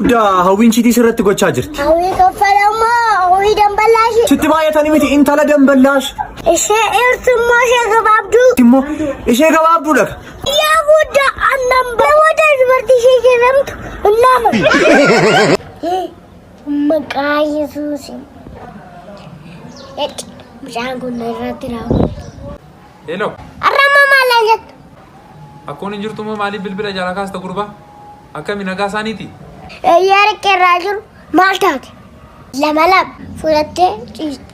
دا هوين شتي سرت تقول شاجرت هوي كفلما هوي دمبلاش ست ما يتاني متي انت لا دمبلاش ايش ارتمو شيخ عبدو تمو ايش يا عبدو لك يا بودا انم بودا برتي شيخ رمت نام مقاي سوسي بجانغو نراتراو hello arama malajat अकोन इंजर तुम माली bill bill जरा खास तकुरबा अक्का मिनगा सानी थी यार के राजू माल्टात लमलब फुरते चीट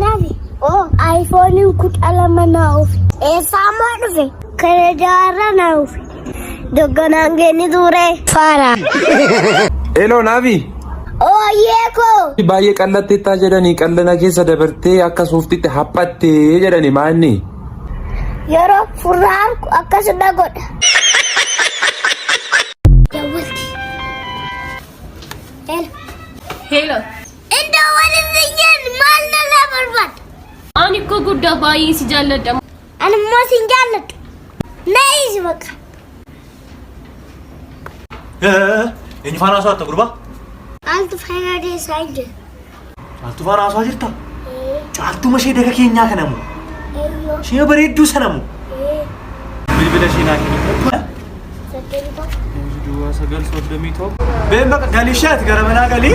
नावी ओ आईफोन कुछ अलमना ऑफ ए सामान वे करे जारा ना ऑफ दोगनांगे नि दूरे फारा हेलो नावी ओ ये को बाay'ee qallatteetta jedhani qallana keessa dabartee akka sooftitti haphattee jedhani maanni yaro furaan akkas dagodha hello इंदो वाले सिंगल माल ना बर्बाद आनी को गुड्डा बाई सी जालट अन मो सिंगलट नहीं इसवक اني فانا صوت تقربا انت فانا دي سايد انت فانا صوت جرتا انت مشي دغ كينيا كنمو شي بريدو سنمو بلبل شي ناكي دوا سغل صوت دميتو بين بقى غاليشات غرمنا غالي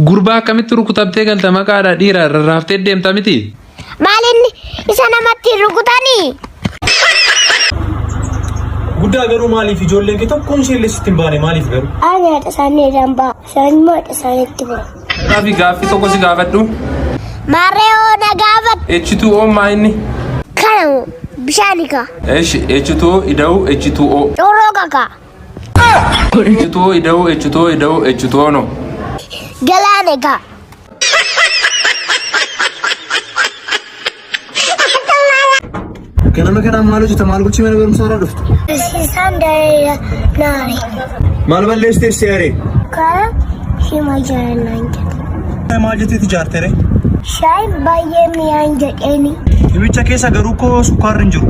gurbaa akkamitti rukutamtee galta maqaadha dhiira rarraaftee deemta miti maalinni isa namatti rukutani guddaa garuu maaliif ijoolleen kee tokkoon ishee leessitti baane maaliif garuu ani hada sanee damba sanmoo sanetti bura Gaafi gaafi tokko si gaafadhu maareo na gaafat H2O maayinni kanamu bishaanika H2O ida'u H2O doro kaka H2O ida'u H2O ida'u H2O no galaane ka كنا مكان مالو جت مال قلتي من غير مسارة رفت سيسان دايا ناري مال بلش تشتري كارا شي ما جاي نانجا ما جتي تجارتي ري شاي باية ميانجا اني يبيتشا كيسا غرو كو سكر نجرو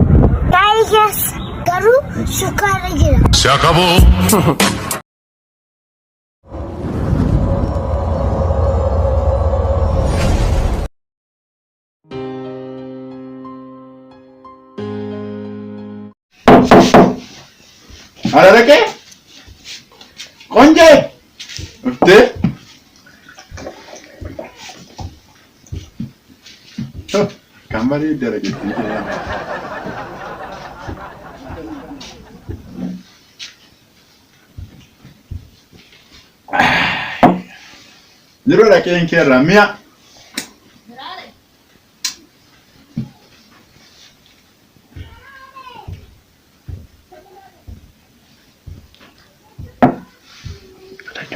تاي كيس غرو سكر نجرو Se acabó. ¿Ahora de qué? ¡Conche! ¿Usted? Oh, cámara de la que tiene. Jirra la que en tierra mía.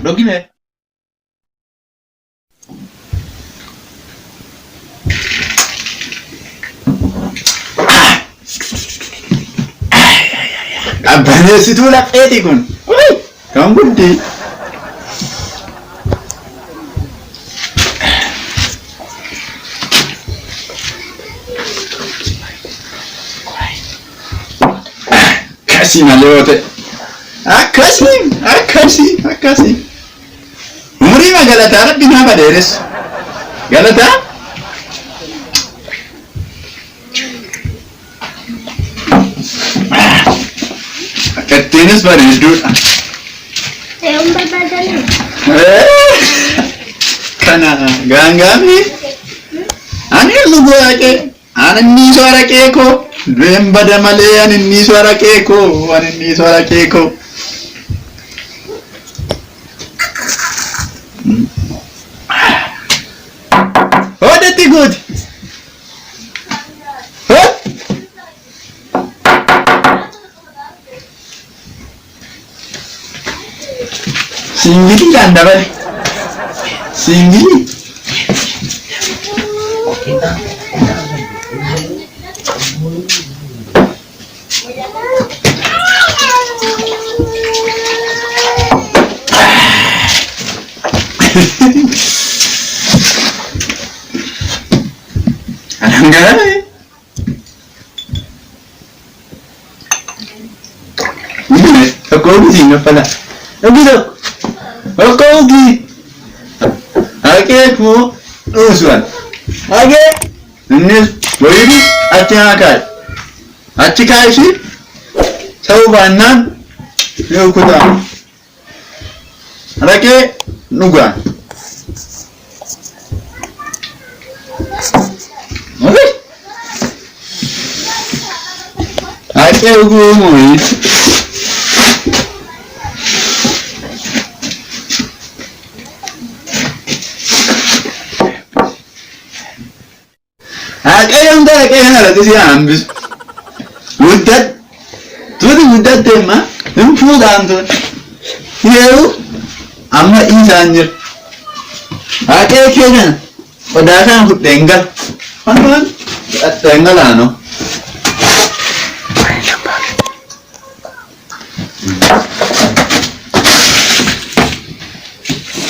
Dogine. Abane si tu la feti kun. Kan guddi. Kasi malote. Akasi. Umri ma galata rabbi na baderes. Galata? Akattinis bareeddu. Kana gangami. Ani lugu ake. Ani suara keko. Bembada male ani suara keko. Ani suara keko. Oh, that's good. Huh? Singili kan dapat. Singili. Enggak. Okogi ngapala. Nabilo. Okogi. Ake ko uswan. Age. Nis boyri achakai. Achikai si. Sau banan. Yo kuda. Ake nuga. Okay. Ake ugu moi. Akayam dah akayam ada tu siapa ambis. Mudat, tu mudat tema, empu dah tu. Hiu, amma insanjer. Akay kena, pada kan aku tenggal, apa? Tenggal ano?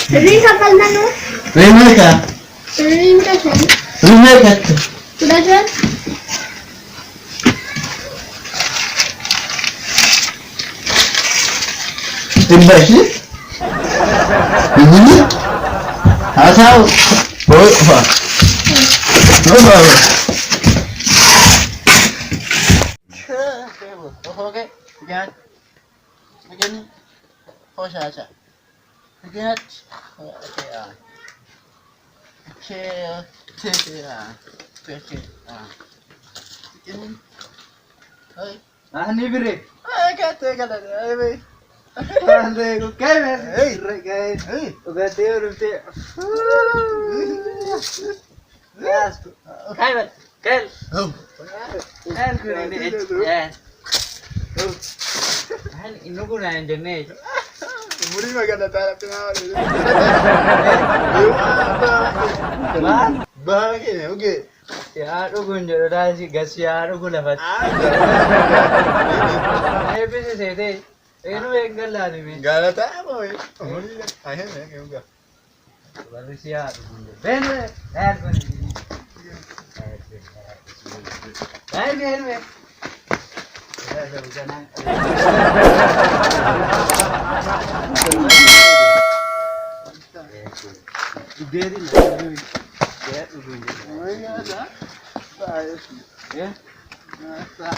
Rin kapal na no? Rimel ka? Rin kapal. Rimel ka? Sudah jual? Rimel sih? Ini? Asal? Oh, apa? Oh, apa? Okay, lihat. Begini. Oh, saja. Lihat. Okay, ah. Okay, ah. Okay, ah. Begini. Hai. Ah, ni beri. Ah, kata. Hai, beri. Ande, kau kan? Hey, guys. Hey, udah tidur. Yes. Kai. Oh. Kan kuni ni. Yes. Oh. Kan inu guna yang jenis. Muri maganda tayo pinawali. Bagay, okay. Yaado ko njero dahil si Gasyado ko lahat. Ay, pwede sete. Ano yung gala ni mi? Gala tayo mo eh. Muri na. Ay, yung ga. Baru siya. Ben. Ko ni. Ben. Deri na. Ya, udah. Ya. Masa.